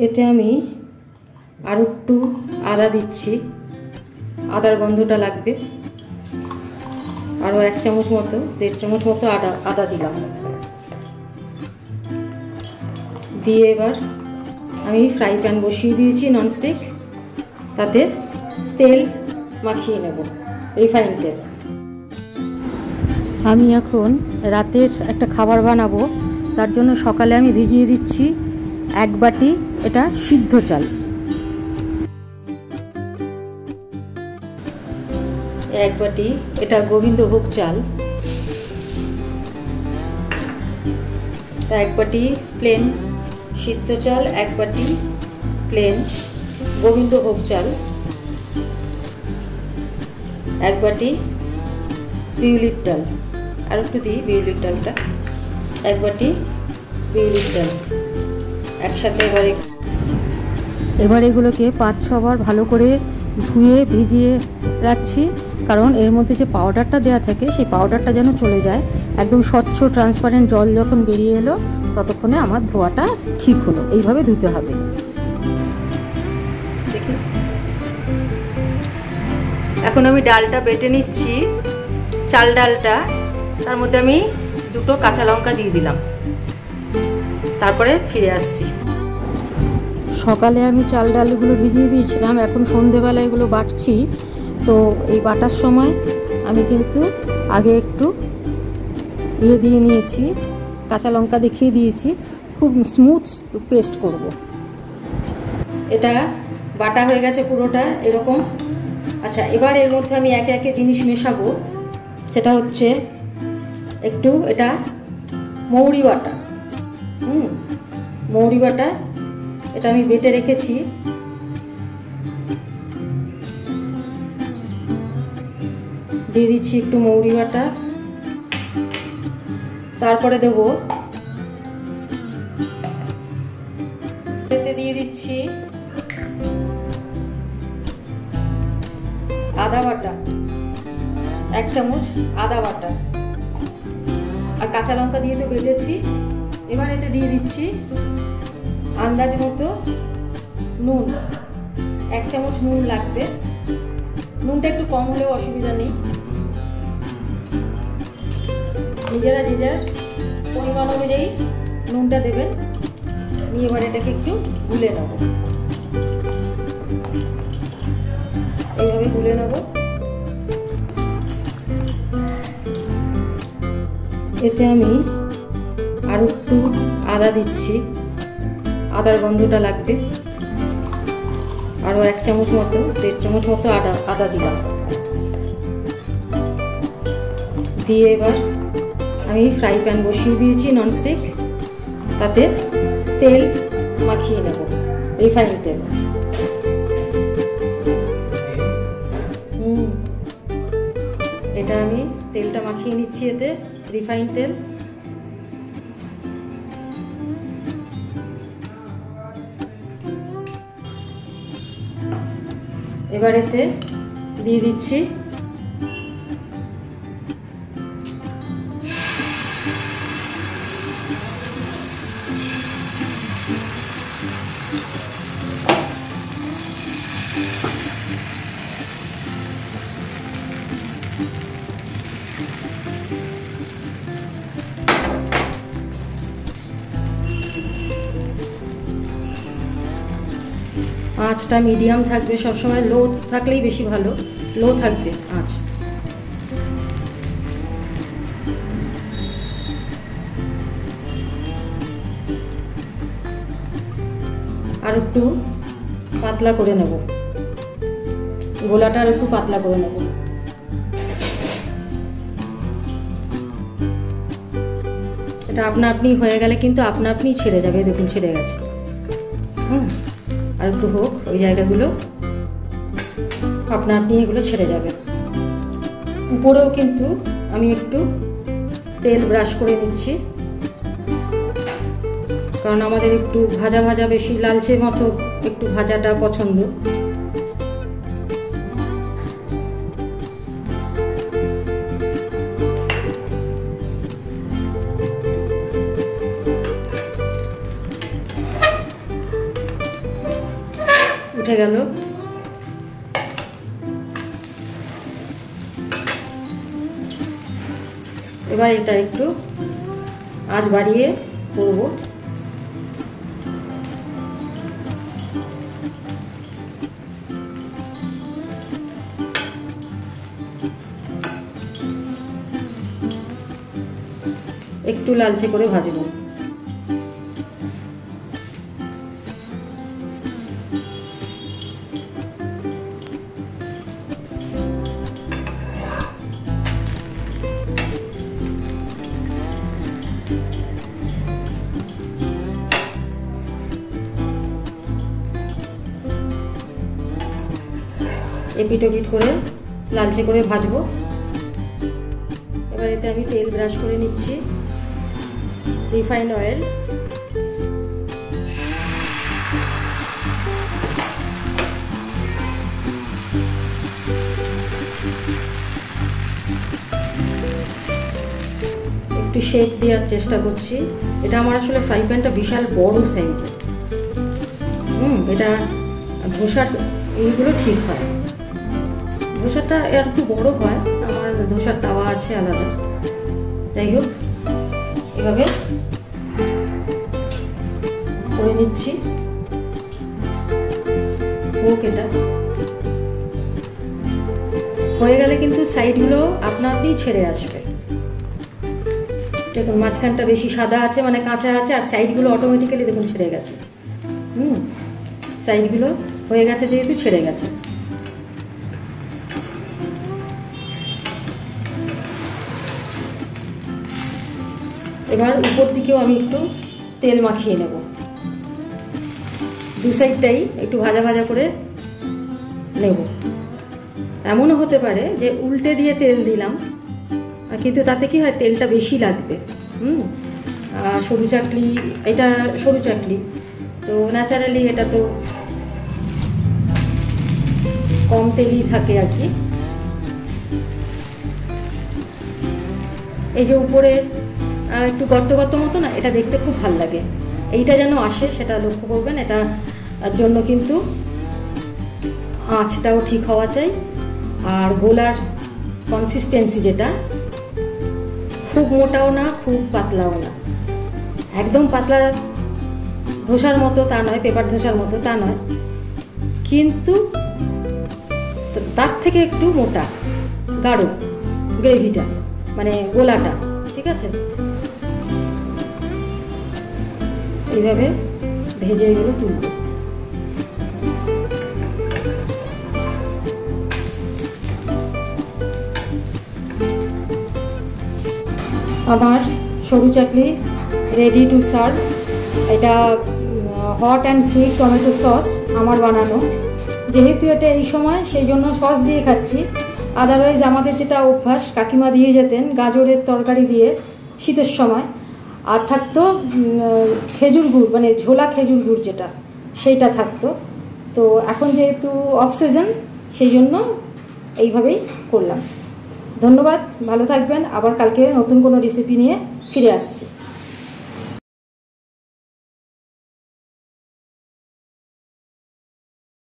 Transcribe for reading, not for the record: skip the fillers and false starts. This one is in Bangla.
এতে আমি আর একটু আদা দিচ্ছি, আদার গন্ধটা লাগবে। আরও 1 চামচ মতো, 1.5 চামচ মতো আদা দিলাম। দিয়ে এবার আমি ফ্রাই প্যান বসিয়ে দিয়েছি ননস্টিক, তাতে তেল মাখিয়ে নেব, রিফাইন তেল। আমি এখন রাতের একটা খাবার বানাবো, তার জন্য সকালে আমি ভিজিয়ে দিচ্ছি 1 বাটি এটা সিদ্ধ চাল। 1 বাটি এটা গোবিন্দভোগ চাল, 1 বাটি প্লেন সিদ্ধ চাল, 1 বাটি প্লেন গোবিন্দভোগ চাল, 1 বাটি বিউলির ডাল, আর একটু দিই বিউলির ডালটা, 1 বাটি বিউলির ডাল একসাথে। এবার এগুলোকে 5-6 বার ভালো করে ধুয়ে ভিজিয়ে রাখছি, কারণ এর মধ্যে যে পাউডারটা দেওয়া থাকে সেই পাউডারটা যেন চলে যায়। একদম স্বচ্ছ ট্রান্সপারেন্ট জল যখন বেরিয়ে এলো ততক্ষণে আমার ধোয়াটা ঠিক হলো। এইভাবে ধুতে হবে। দেখি, এখন আমি ডালটা বেটে নিচ্ছি, চাল ডালটা। তার মধ্যে আমি 2টো কাঁচা লঙ্কা দিয়ে দিলাম, তারপরে ফিরে আসছি। সকালে আমি চাল ডালগুলো ভিজিয়ে দিয়েছিলাম, এখন সন্ধেবেলা এগুলো বাটছি। তো এই বাটার সময় আমি কিন্তু আগে একটু দিয়ে নিয়েছি, কাঁচা লঙ্কা দেখিয়ে দিয়েছি, খুব স্মুথ পেস্ট করব। এটা বাটা হয়ে গেছে পুরোটা এরকম। আচ্ছা, এবার এর মধ্যে আমি একে একে জিনিস মেশাবো। সেটা হচ্ছে একটু এটা মৌরি বাটা, মৌরি বাটা, এটা আমি বেটে রেখেছি। দিয়ে দিচ্ছি একটু মৌরি বাটা, তারপরে দেবো এতে দিয়ে দিচ্ছি আদা বাটা, 1 চামচ আদা বাটা, আর কাঁচা লঙ্কা দিয়ে তো বেটেছি। এবার এতে দিয়ে দিচ্ছি আন্দাজ মতো নুন, 1 চামচ নুন লাগবে। নুনটা একটু কম হলেও অসুবিধা নেই, নিজেরা যে যার পরিমাণ অনুযায়ী নুনটা দেবেন। নিয়ে এবার এটাকে একটু গুলে নেব, এইভাবে গুলে নেব। এতে আমি আর একটু আদা দিচ্ছি, আদার গন্ধটা লাগবে। আরও 1 চামচ মতো, 1.5 চামচ মতো আদা দিলাম। দিয়ে এবার আমি ফ্রাই প্যান বসিয়ে দিয়েছি ননস্টিক, তাতে তেল মাখিয়ে নেব, রিফাইন তেল। এটা আমি তেলটা মাখিয়ে নিচ্ছি, এতে রিফাইন তেল। এবার এতে দিয়ে দিচ্ছি আঁচটা মিডিয়াম থাকবে সবসময়, লো থাকলেই বেশি ভালো, লো থাকবে আঁচ। আর একটু পাতলা করে নেব, গোলাটা আর একটু পাতলা করে নেব। এটা আপনা আপনি হয়ে গেলে কিন্তু আপনা আপনি ছেড়ে যাবে, দেখুন ছেড়ে গেছে। আর একটু হোক, ওই জায়গাগুলো আপনা আপনি এগুলো ছেড়ে যাবে। উপরেও কিন্তু আমি একটু তেল ব্রাশ করে নিচ্ছি, কারণ আমাদের একটু ভাজা ভাজা বেশি, লালচে মতো একটু ভাজাটা পছন্দ। উঠে গেল। এবার এটা একটু আঁচ বাড়িয়ে করব। একটু লালচে করে ভাজবো। এপিট ওপিট করে লালচে করে ভাজবো। এবার এতে আমি তেল ব্রাশ করে নিচ্ছি, রিফাইন্ড অয়েল। একটু শেপ দেওয়ার চেষ্টা করছি। এটা আমার আসলে ফ্রাই প্যানটা বিশাল বড় সাইজের। এটা ধোসার এইগুলো ঠিক হয়, ধোসাটা একটু বড় হয়, আমার ধোসার তাওয়া আছে আলাদা। যাই হোক, এভাবে করে নিচ্ছি। হোক, এটা হয়ে গেলে কিন্তু সাইডগুলো আপনা আপনি ছেড়ে আসবে। দেখুন মাঝখানটা বেশি সাদা আছে, মানে কাঁচা আছে, আর সাইডগুলো অটোমেটিক্যালি দেখুন ছেড়ে গেছে। সাইডগুলো হয়ে গেছে যেহেতু ছেড়ে গেছে। এবার উপর দিকেও আমি একটু তেল মাখিয়ে নেব। দু সাইডটাই একটু ভাজা ভাজা করে নেব। এমনও হতে পারে যে উল্টে দিয়ে তেল দিলাম, কিন্তু তাতে কি হয়, তেলটা বেশি লাগবে। সরু চাকলি, এটা সরু চাকলি তো ন্যাচারালি এটা তো কম তেলই থাকে আর কি। এই যে উপরে একটু গর্ত গর্ত মতো না, এটা দেখতে খুব ভাল লাগে। এইটা যেন আসে সেটা লক্ষ্য করবেন। এটার জন্য কিন্তু আঁচটাও ঠিক হওয়া চাই। আর গোলার কনসিস্টেন্সি যেটা, খুব মোটাও না খুব পাতলাও না, একদম পাতলা ধোসার মতো তা নয়, পেপার ধোসার মতো তা নয়, কিন্তু তার থেকে একটু মোটা গাঢ় গ্রেভিটা, মানে গোলাটা। ঠিক আছে, এইভাবে ভেজে এগুলো তুলব। আমার সরু চাকলি রেডি টু সার্ভ। এটা hot and sweet tomato sauce আমার বানানো। যেহেতু এটা এই সময়, সেই জন্য সস দিয়ে খাচ্ছি। আদারওয়াইজ আমাদের যেটা অভ্যাস, কাকিমা দিয়ে যেতেন গাজরের তরকারি দিয়ে শীতের সময়, আর থাকতো খেজুর গুড়, মানে ঝোলা খেজুর গুড় যেটা, সেইটা থাকতো। তো এখন যেহেতু অফ সিজন, সেই জন্য এইভাবেই করলাম। ধন্যবাদ, ভালো থাকবেন। আবার কালকে নতুন কোনো রেসিপি নিয়ে ফিরে আসছি।